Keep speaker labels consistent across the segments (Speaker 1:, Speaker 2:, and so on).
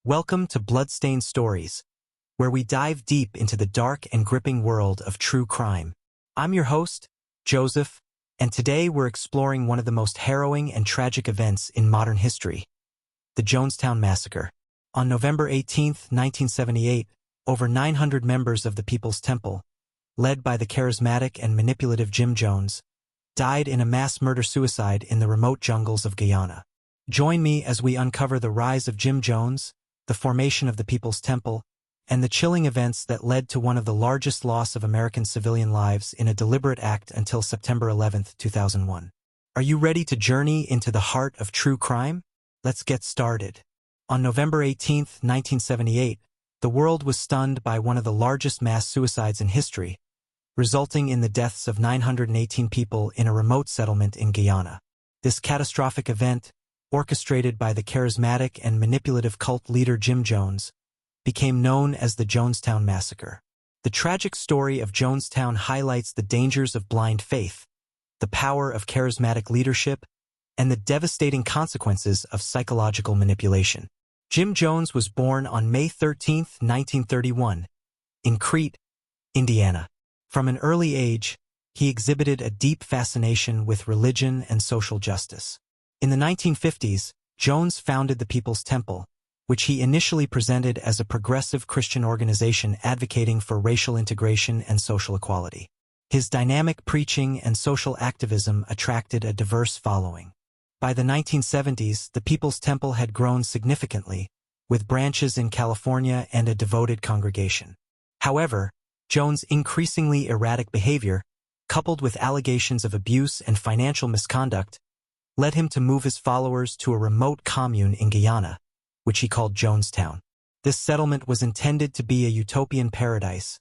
Speaker 1: Welcome to Bloodstained Stories, where we dive deep into the dark and gripping world of true crime. I'm your host, Joseph, and today we're exploring one of the most harrowing and tragic events in modern history, the Jonestown Massacre. On November 18, 1978, over 900 members of the People's Temple, led by the charismatic and manipulative Jim Jones, died in a mass murder-suicide in the remote jungles of Guyana. Join me as we uncover the rise of Jim Jones, the formation of the People's Temple, and the chilling events that led to one of the largest loss of American civilian lives in a deliberate act until September 11, 2001. Are you ready to journey into the heart of true crime? Let's get started. On November 18, 1978, the world was stunned by one of the largest mass suicides in history, resulting in the deaths of 918 people in a remote settlement in Guyana. This catastrophic event, orchestrated by the charismatic and manipulative cult leader Jim Jones, became known as the Jonestown Massacre. The tragic story of Jonestown highlights the dangers of blind faith, the power of charismatic leadership, and the devastating consequences of psychological manipulation. Jim Jones was born on May 13, 1931, in Crete, Indiana. From an early age, he exhibited a deep fascination with religion and social justice. In the 1950s, Jones founded the People's Temple, which he initially presented as a progressive Christian organization advocating for racial integration and social equality. His dynamic preaching and social activism attracted a diverse following. By the 1970s, the People's Temple had grown significantly, with branches in California and a devoted congregation. However, Jones' increasingly erratic behavior, coupled with allegations of abuse and financial misconduct, led him to move his followers to a remote commune in Guyana, which he called Jonestown. This settlement was intended to be a utopian paradise,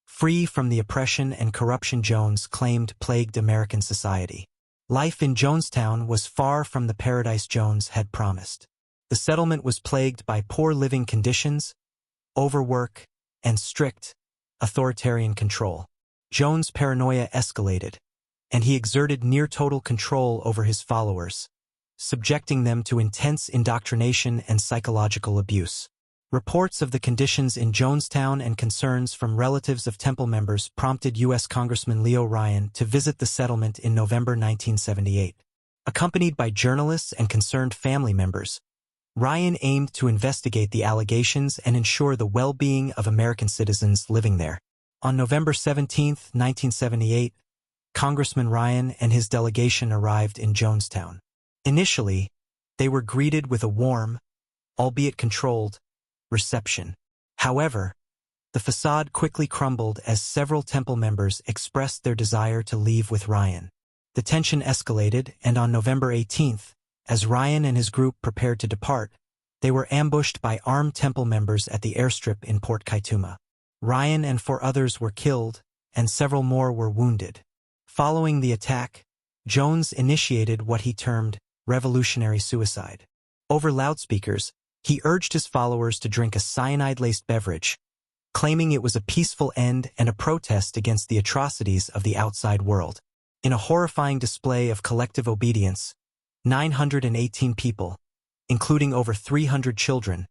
Speaker 1: free from the oppression and corruption Jones claimed plagued American society. Life in Jonestown was far from the paradise Jones had promised. The settlement was plagued by poor living conditions, overwork, and strict, authoritarian control. Jones' paranoia escalated, and he exerted near-total control over his followers, subjecting them to intense indoctrination and psychological abuse. Reports of the conditions in Jonestown and concerns from relatives of temple members prompted U.S. Congressman Leo Ryan to visit the settlement in November 1978. Accompanied by journalists and concerned family members, Ryan aimed to investigate the allegations and ensure the well-being of American citizens living there. On November 17, 1978, Congressman Ryan and his delegation arrived in Jonestown. Initially, they were greeted with a warm, albeit controlled, reception. However, the facade quickly crumbled as several temple members expressed their desire to leave with Ryan. The tension escalated, and on November 18th, as Ryan and his group prepared to depart, they were ambushed by armed temple members at the airstrip in Port Kaituma. Ryan and 4 others were killed, and several more were wounded. Following the attack, Jones initiated what he termed revolutionary suicide. Over loudspeakers, he urged his followers to drink a cyanide-laced beverage, claiming it was a peaceful end and a protest against the atrocities of the outside world. In a horrifying display of collective obedience, 918 people, including over 300 children,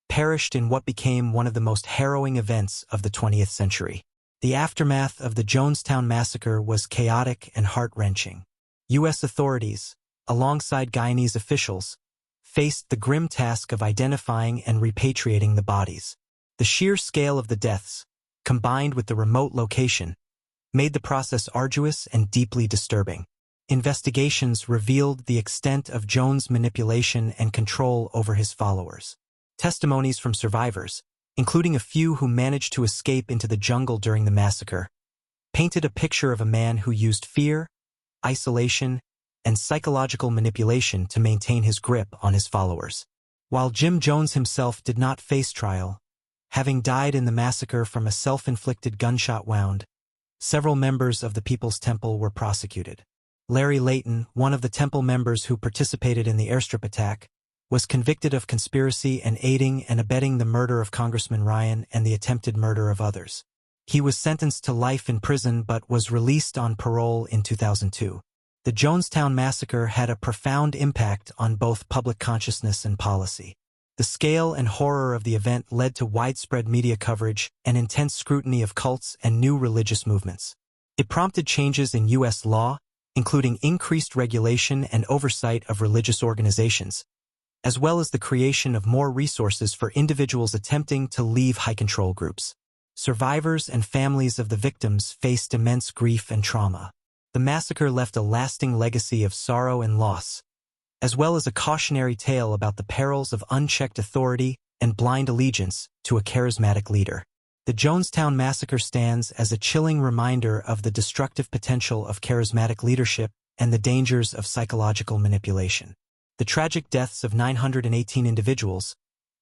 Speaker 1: perished in what became one of the most harrowing events of the 20th century. The aftermath of the Jonestown Massacre was chaotic and heart-wrenching. U.S. authorities, alongside Guyanese officials, faced the grim task of identifying and repatriating the bodies. The sheer scale of the deaths, combined with the remote location, made the process arduous and deeply disturbing. Investigations revealed the extent of Jones' manipulation and control over his followers. Testimonies from survivors, including a few who managed to escape into the jungle during the massacre, painted a picture of a man who used fear, isolation, and psychological manipulation to maintain his grip on his followers. While Jim Jones himself did not face trial, having died in the massacre from a self-inflicted gunshot wound, several members of the People's Temple were prosecuted. Larry Layton, one of the temple members who participated in the airstrip attack, was convicted of conspiracy and aiding and abetting the murder of Congressman Ryan and the attempted murder of others. He was sentenced to life in prison but was released on parole in 2002. The Jonestown Massacre had a profound impact on both public consciousness and policy. The scale and horror of the event led to widespread media coverage and intense scrutiny of cults and new religious movements. It prompted changes in U.S. law, including increased regulation and oversight of religious organizations, as well as the creation of more resources for individuals attempting to leave high-control groups. Survivors and families of the victims faced immense grief and trauma. The massacre left a lasting legacy of sorrow and loss, as well as a cautionary tale about the perils of unchecked authority and blind allegiance to a charismatic leader. The Jonestown Massacre stands as a chilling reminder of the destructive potential of charismatic leadership and the dangers of psychological manipulation. The tragic deaths of 918 individuals,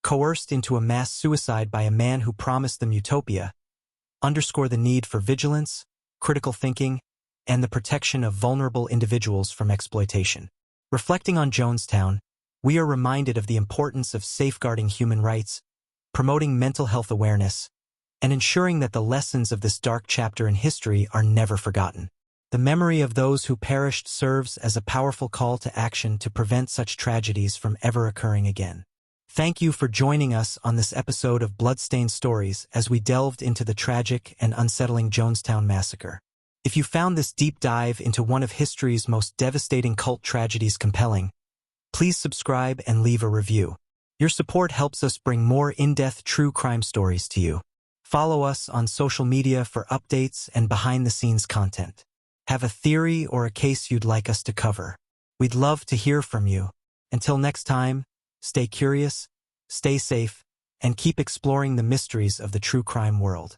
Speaker 1: coerced into a mass suicide by a man who promised them utopia, underscore the need for vigilance, critical thinking, and the protection of vulnerable individuals from exploitation. Reflecting on Jonestown, we are reminded of the importance of safeguarding human rights, promoting mental health awareness, and ensuring that the lessons of this dark chapter in history are never forgotten. The memory of those who perished serves as a powerful call to action to prevent such tragedies from ever occurring again. Thank you for joining us on this episode of Bloodstained Stories as we delved into the tragic and unsettling Jonestown Massacre. If you found this deep dive into one of history's most devastating cult tragedies compelling, please subscribe and leave a review. Your support helps us bring more in-depth true crime stories to you. Follow us on social media for updates and behind-the-scenes content. Have a theory or a case you'd like us to cover? We'd love to hear from you. Until next time, stay curious, stay safe, and keep exploring the mysteries of the true crime world.